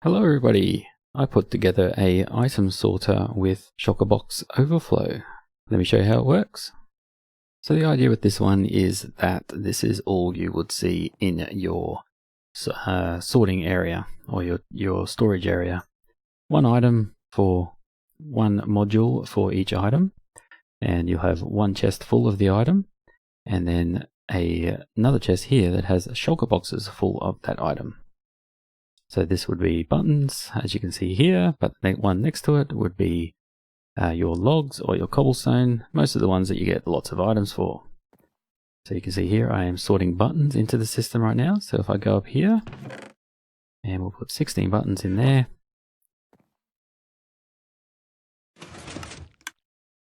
Hello everybody, I put together a item sorter with shulker box overflow. Let me show you how it works. So the idea with this one is that this is all you would see in your sorting area or your storage area. One item for one module for each item, and you'll have one chest full of the item and then another chest here that has shulker boxes full of that item. So this would be buttons, as you can see here, but the one next to it would be your logs or your cobblestone, most of the ones that you get lots of items for. So you can see here I am sorting buttons into the system right now. So if I go up here, and we'll put 16 buttons in there.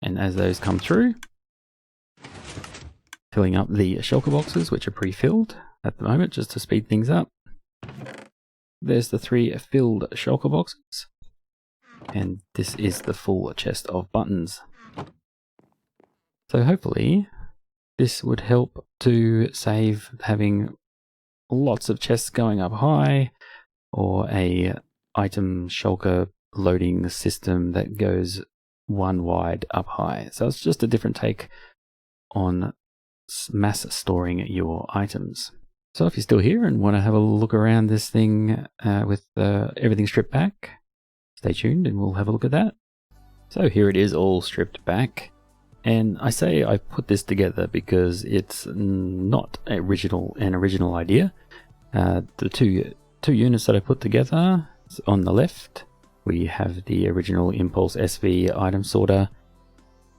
And as those come through, filling up the shulker boxes, which are pre-filled at the moment, just to speed things up. There's the 3 filled shulker boxes, and this is the full chest of buttons. So hopefully this would help to save having lots of chests going up high, or a item shulker loading system that goes one wide up high. So it's just a different take on mass storing your items. So if you're still here and want to have a look around this thing with everything stripped back, stay tuned and we'll have a look at that. So here it is all stripped back. And I say I put this together because it's not an original idea. The two units that I put together, on the left, we have the original ImpulseSV item sorter.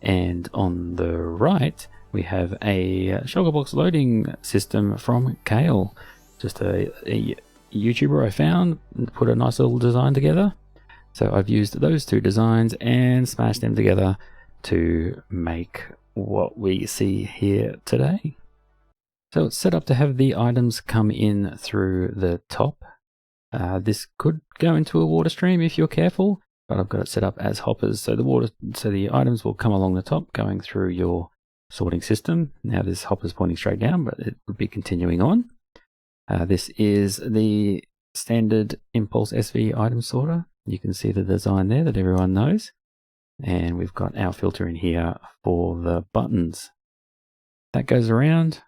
And on the right, we have a shulker box loading system from Kale. Just a YouTuber I found, put a nice little design together. So I've used those 2 designs and smashed them together to make what we see here today. So it's set up to have the items come in through the top. This could go into a water stream if you're careful, but I've got it set up as hoppers. So the items will come along the top, going through your sorting system. Now this hopper's pointing straight down, but it would be continuing on. This is the standard ImpulseSV item sorter. You can see the design there that everyone knows. And we've got our filter in here for the buttons. That goes around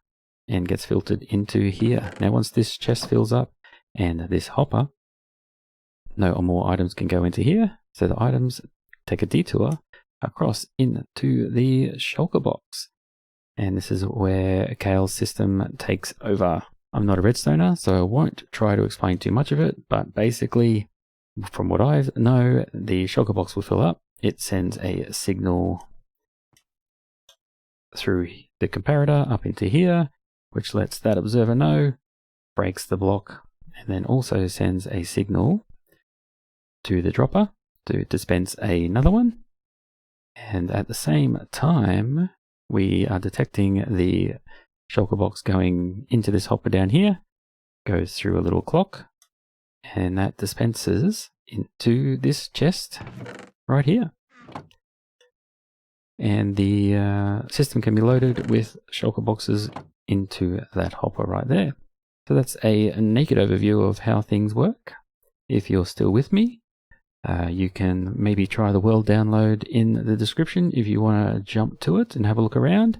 and gets filtered into here. Now once this chest fills up and this hopper, no more items can go into here. So the items take a detour across into the shulker box. And this is where Kale's system takes over. I'm not a redstoner, so I won't try to explain too much of it, but basically, from what I know, the shulker box will fill up. It sends a signal through the comparator up into here, which lets that observer know, breaks the block, and then also sends a signal to the dropper to dispense another one. And at the same time, we are detecting the shulker box going into this hopper down here, goes through a little clock, and that dispenses into this chest right here. And the system can be loaded with shulker boxes into that hopper right there. So that's a naked overview of how things work. If you're still with me, you can maybe try the world download in the description if you want to jump to it and have a look around.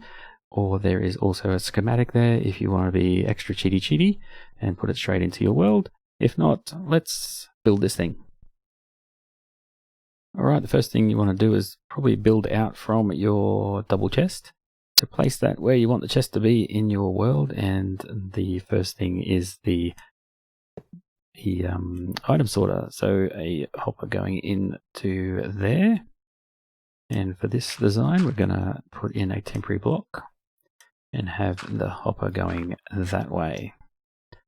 Or there is also a schematic there if you want to be extra cheaty and put it straight into your world. If not, let's build this thing. Alright, the first thing you want to do is probably build out from your double chest. To place that where you want the chest to be in your world, and the first thing is the item sorter. So a hopper going into there, and for this design we're going to put in a temporary block and have the hopper going that way. So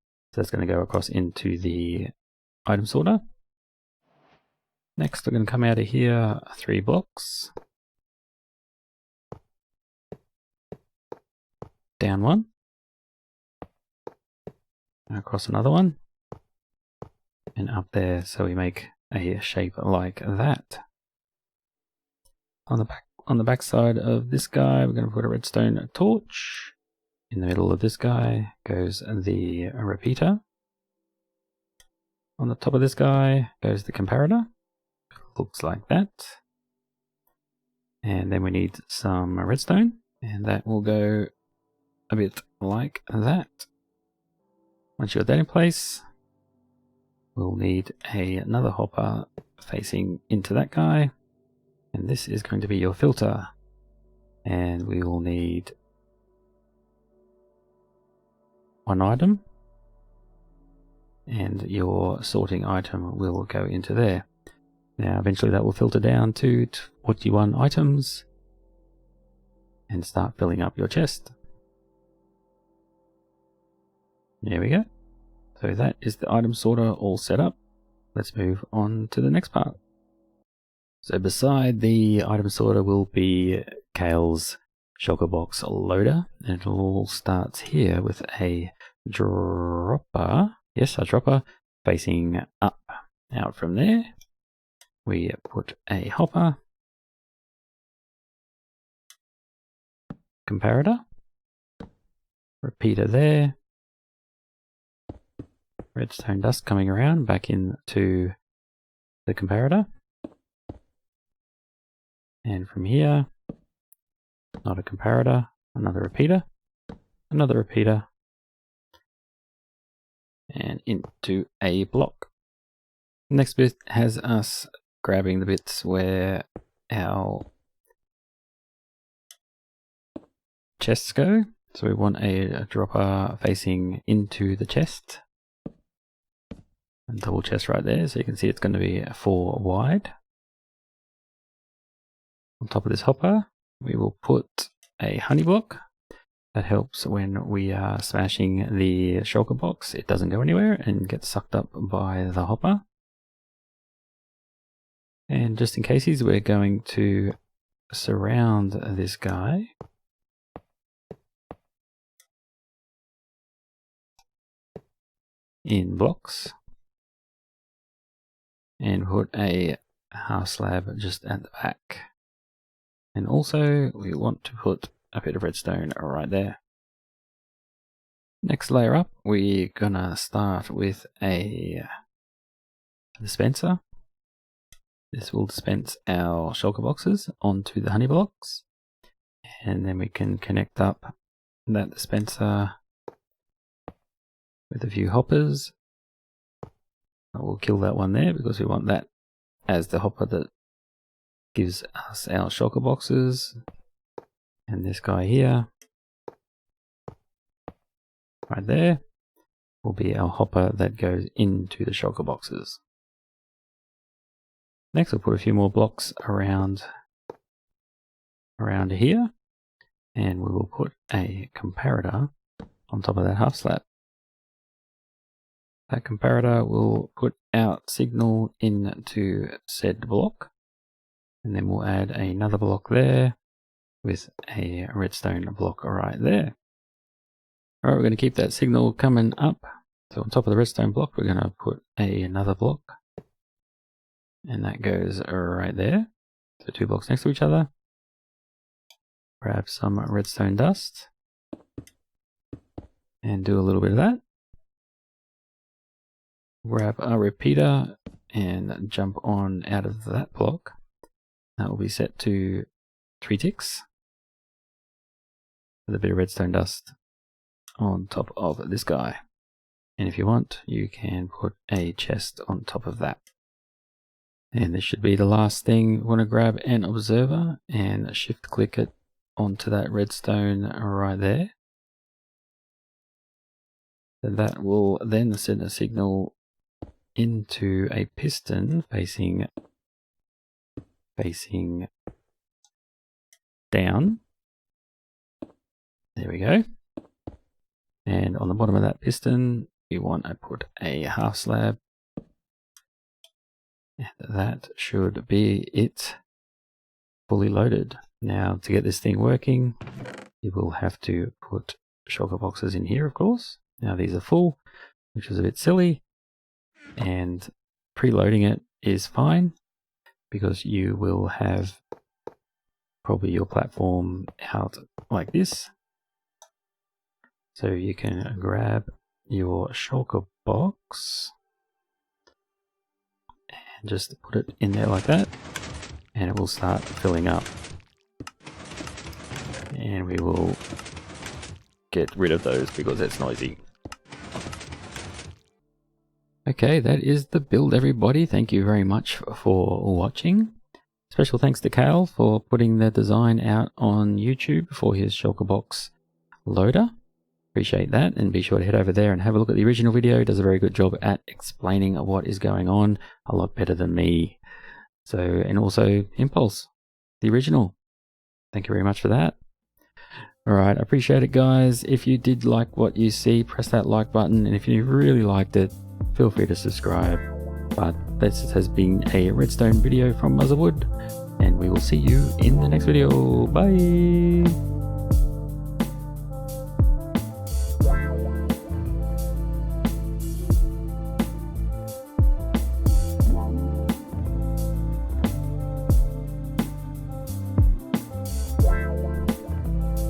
that's going to go across into the item sorter. Next we're going to come out of here 3 blocks, down 1, across another one, and up there, so we make a shape like that. On the back side of this guy, we're going to put a redstone torch. In the middle of this guy goes the repeater. On the top of this guy goes the comparator. Looks like that. And then we need some redstone, and that will go a bit like that. Once you've got that in place, we'll need another hopper facing into that guy, and this is going to be your filter. And we will need one item, and your sorting item will go into there. Now eventually that will filter down to 41 items and start filling up your chest. There we go. So that is the item sorter all set up. Let's move on to the next part. So beside the item sorter will be Kale's shulker box loader, and it all starts here with a dropper. Yes, a dropper facing up. Out from there, we put a hopper, comparator, repeater there, redstone dust coming around back into the comparator, and from here, not a comparator, another repeater, and into a block. Next bit has us grabbing the bits where our chests go. So we want a dropper facing into the chest. And double chest right there, so you can see it's going to be 4 wide. On top of this hopper, we will put a honey block. That helps when we are smashing the shulker box. It doesn't go anywhere and gets sucked up by the hopper. And just in cases, we're going to surround this guy in blocks and put a half slab just at the back. And also we want to put a bit of redstone right there. Next layer up, we're gonna start with a dispenser. This will dispense our shulker boxes onto the honey blocks, and then we can connect up that dispenser with a few hoppers. We'll kill that one there because we want that as the hopper that gives us our shulker boxes. And this guy here, right there, will be our hopper that goes into the shulker boxes. Next we'll put a few more blocks around here, and we will put a comparator on top of that half slab. That comparator will put out signal into said block, and then we'll add another block there with a redstone block right there. Alright, we're going to keep that signal coming up. So on top of the redstone block, we're going to put another block, and that goes right there. So 2 blocks next to each other. Grab some redstone dust and do a little bit of that. Grab a repeater and jump on out of that block. That will be set to 3 ticks with a bit of redstone dust on top of this guy. And if you want, you can put a chest on top of that. And this should be the last thing. We want to grab an observer and shift click it onto that redstone right there. And that will then send a signal into a piston facing down. There we go. And on the bottom of that piston, you want to put a half slab. And that should be it, fully loaded. Now, to get this thing working, you will have to put shulker boxes in here, of course. Now, these are full, which is a bit silly. And preloading it is fine, because you will have probably your platform out like this. So you can grab your shulker box and just put it in there like that, and it will start filling up. And we will get rid of those because it's noisy. Okay, that is the build, everybody. Thank you very much for watching. Special thanks to Kale for putting the design out on YouTube for his shulker box loader. Appreciate that, and be sure to head over there and have a look at the original video. He does a very good job at explaining what is going on, a lot better than me. So, and also Impulse, the original. Thank you very much for that. Alright, I appreciate it, guys. If you did like what you see, press that like button, and if you really liked it, feel free to subscribe. But this has been a redstone video from Motherwood, and we will see you in the next video. Bye!